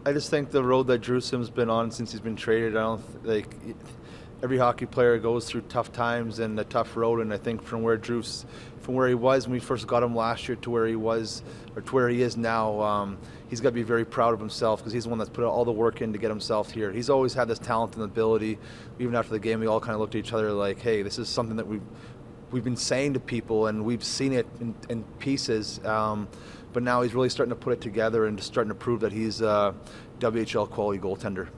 I just think the road that Drew Sim's been on since he's been traded, I don't like every hockey player goes through tough times and a tough road, and I think from where he was when we first got him last year to where he was or to where he is now, he's got to be very proud of himself because he's the one that's put all the work in to get himself here. He's always had this talent and ability. Even after the game, we all kind of looked at each other like, hey, this is something that we've been saying to people and we've seen it in pieces. But now he's really starting to put it together and just starting to prove that he's a WHL quality goaltender.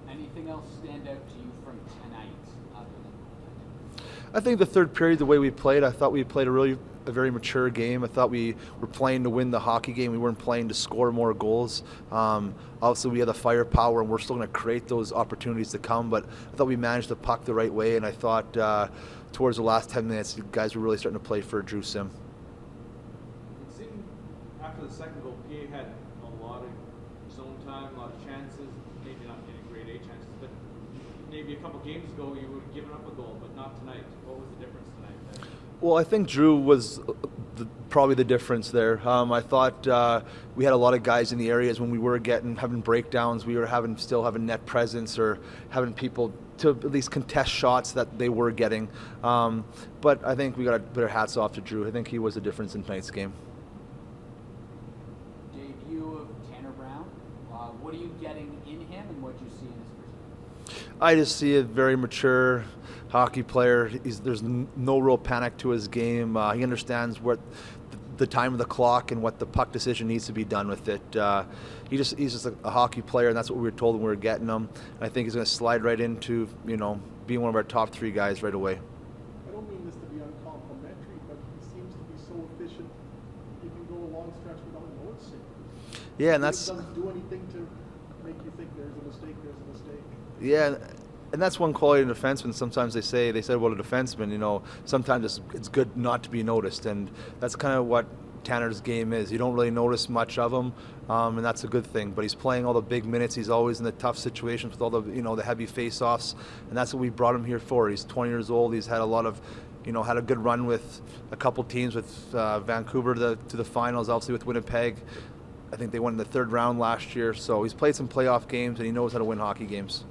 Anything else stand out to you from tonight other than goaltending? I think the third period, the way we played, I thought we played a very mature game. I thought we were playing to win the hockey game. We weren't playing to score more goals. Obviously, we had the firepower, and we're still going to create those opportunities to come. But I thought we managed the puck the right way, and I thought towards the last 10 minutes, the guys were really starting to play for Drew Sim. It seemed after the second goal, PA had a lot of zone time, a lot of chances, maybe not getting grade A chances, but maybe a couple games ago you would have given up a goal, but not tonight. What was the difference tonight? Well, I think Drew was probably the difference there. I thought we had a lot of guys in the areas when we were having breakdowns. We were still having net presence or having people to at least contest shots that they were getting. But I think we got to put our hats off to Drew. I think he was the difference in tonight's game. Debut of Tanner Brown. What are you getting in him, and what do you see in his first game? I just see a very mature hockey player. There's no real panic to his game. He understands what the time of the clock and what the puck decision needs to be done with it. He's just a hockey player, and that's what we were told when we were getting him. And I think he's going to slide right into being one of our top three guys right away. I don't mean this to be uncomplimentary, but he seems to be so efficient. He can go a long stretch without noticing. Yeah, and he that's doesn't do anything to make you think there's a mistake. Yeah, and that's one quality of a defenseman. Sometimes they said about a defenseman, sometimes it's good not to be noticed, and that's kind of what Tanner's game is. You don't really notice much of him, and that's a good thing. But he's playing all the big minutes. He's always in the tough situations with all the the heavy face-offs, and that's what we brought him here for. He's 20 years old. He's had a lot of had a good run with a couple teams, with Vancouver to the finals, obviously with Winnipeg. I think they won in the third round last year. So he's played some playoff games, and he knows how to win hockey games.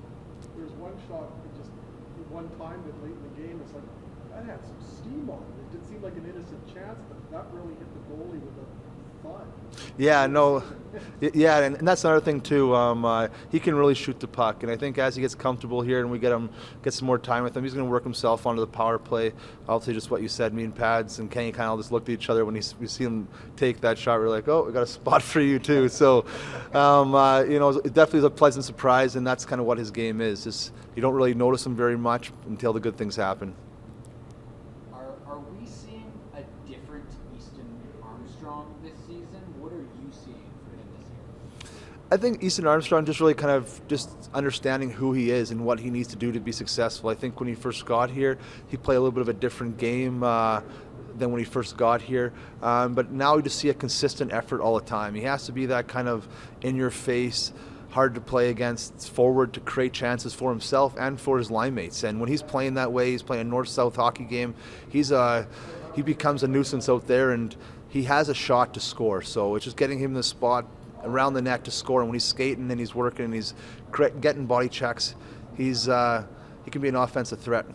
There's one shot, just one time that late in the game, it's like, that had some steam on it. It did seem like an innocent chance, but that really hit the goalie with a thud. Yeah, no, yeah, and that's another thing too. He can really shoot the puck, and I think as he gets comfortable here and we get some more time with him, he's going to work himself onto the power play. Obviously, just what you said, me and Pads and Kenny kind of just looked at each other when we see him take that shot. We're like, oh, we got a spot for you too. So, it definitely is a pleasant surprise, and that's kind of what his game is. Just you don't really notice him very much until the good things happen. Are we seeing a different Easton Armstrong this season? What are you seeing for him this year? I think Easton Armstrong just really kind of just understanding who he is and what he needs to do to be successful. I think when he first got here, he played a little bit of a different game than when he first got here. But now we just see a consistent effort all the time. He has to be that kind of in-your-face, hard to play against forward to create chances for himself and for his line mates. And when he's playing that way, he's playing a north-south hockey game, he becomes a nuisance out there, and he has a shot to score. So it's just getting him the spot around the net to score. And when he's skating and he's working and he's getting body checks, he can be an offensive threat.